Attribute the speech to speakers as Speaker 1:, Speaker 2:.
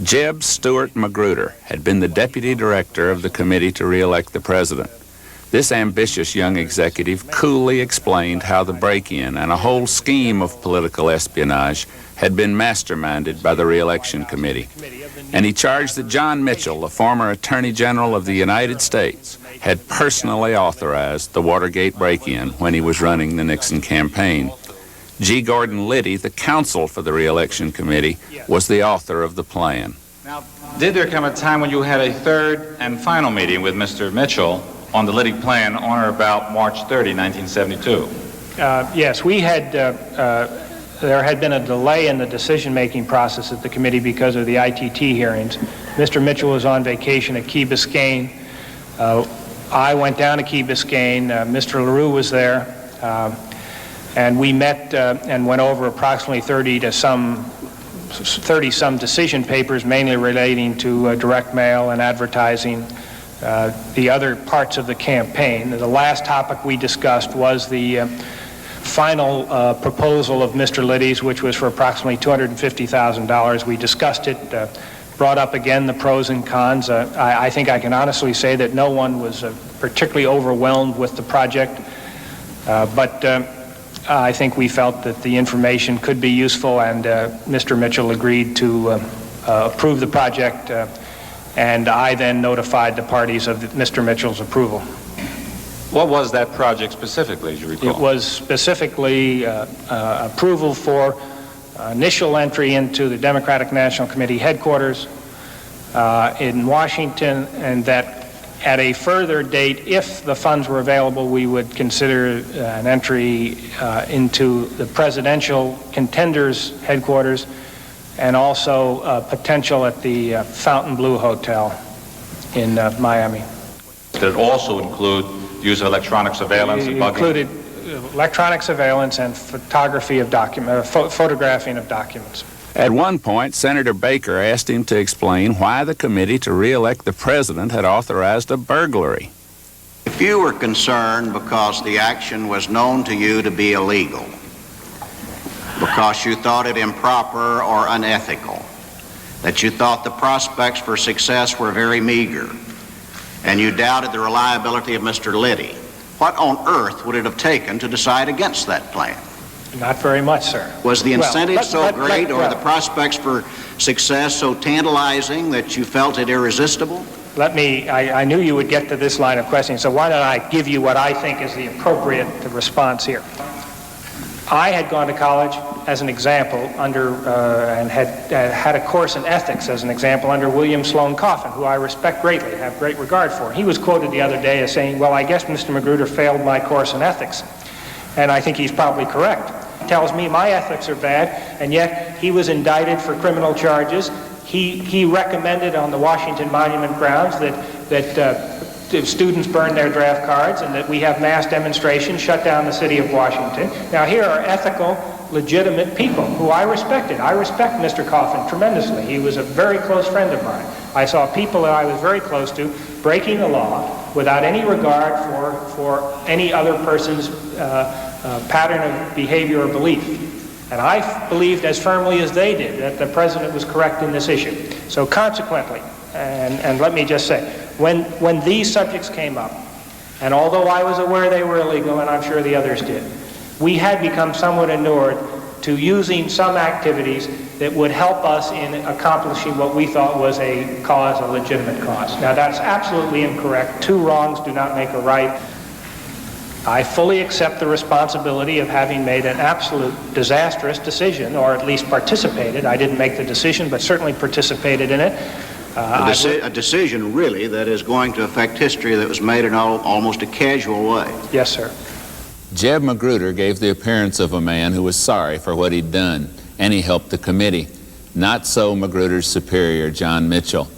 Speaker 1: Jeb Magruder had been the deputy director of the committee to re-elect the president. This ambitious young executive coolly explained how the break-in and a whole scheme of political espionage had been masterminded by the re-election committee. And he charged that John Mitchell, the former Attorney General of the United States, had personally authorized the Watergate break-in when he was running the Nixon campaign. G. Gordon Liddy, the counsel for the re-election committee, was the author of the plan.
Speaker 2: Now, did there come a time when you had a third and final meeting with Mr. Mitchell on the Liddy plan on or about March 30, 1972?
Speaker 3: Yes, we had, there had been a delay in the decision-making process at the committee because of the ITT hearings. Mr. Mitchell was on vacation at Key Biscayne. I went down to Key Biscayne. Mr. LaRue was there. And we met and went over approximately 30-some decision papers, mainly relating to direct mail and advertising, the other parts of the campaign. The last topic we discussed was the final proposal of Mr. Liddy's, which was for approximately $250,000. We discussed it, brought up again the pros and cons. I think I can honestly say that no one was particularly overwhelmed with the project, but I think we felt that the information could be useful, and Mr. Mitchell agreed to approve the project, and I then notified the parties of Mr. Mitchell's approval.
Speaker 2: What was that project specifically, as you recall?
Speaker 3: It was specifically approval for initial entry into the Democratic National Committee headquarters in Washington, and that at a further date, if the funds were available, we would consider an entry into the presidential contenders headquarters, and also potential at the Fontainebleau Hotel in Miami.
Speaker 2: Did it also include use of electronic surveillance and bugging?
Speaker 3: It included electronic surveillance and photography of photographing of documents.
Speaker 1: At one point, Senator Baker asked him to explain why the committee to re-elect the president had authorized a burglary.
Speaker 4: If you were concerned because the action was known to you to be illegal, because you thought it improper or unethical, that you thought the prospects for success were very meager, and you doubted the reliability of Mr. Liddy, what on earth would it have taken to decide against that plan?
Speaker 3: Not very much, sir.
Speaker 4: Was the incentive so great, or the prospects for success so tantalizing that you felt it irresistible?
Speaker 3: I knew you would get to this line of questioning, so why don't I give you what I think is the appropriate response here. I had gone to college as an example under, and had a course in ethics as an example under William Sloane Coffin, who I respect greatly, have great regard for. He was quoted the other day as saying, well, I guess Mr. Magruder failed my course in ethics. And I think he's probably correct. He tells me my ethics are bad, and yet he was indicted for criminal charges. He recommended on the Washington Monument grounds that students burn their draft cards and that we have mass demonstrations, shut down the city of Washington. Now here are ethical, legitimate people who I respected. I respect Mr. Coffin tremendously. He was a very close friend of mine. I saw people that I was very close to breaking the law without any regard for any other person's pattern of behavior or belief. And I believed as firmly as they did that the president was correct in this issue. So consequently, and let me just say, when these subjects came up, and although I was aware they were illegal, and I'm sure the others did, we had become somewhat inured to using some activities that would help us in accomplishing what we thought was a cause, a legitimate cause. Now that's absolutely incorrect. Two wrongs do not make a right. I fully accept the responsibility of having made an absolute disastrous decision, or at least participated. I didn't make the decision, but certainly participated in it.
Speaker 4: A decision, really, that is going to affect history that was made in almost a casual way.
Speaker 3: Yes, sir.
Speaker 1: Jeb Magruder gave the appearance of a man who was sorry for what he'd done, and he helped the committee. Not so Magruder's superior, John Mitchell.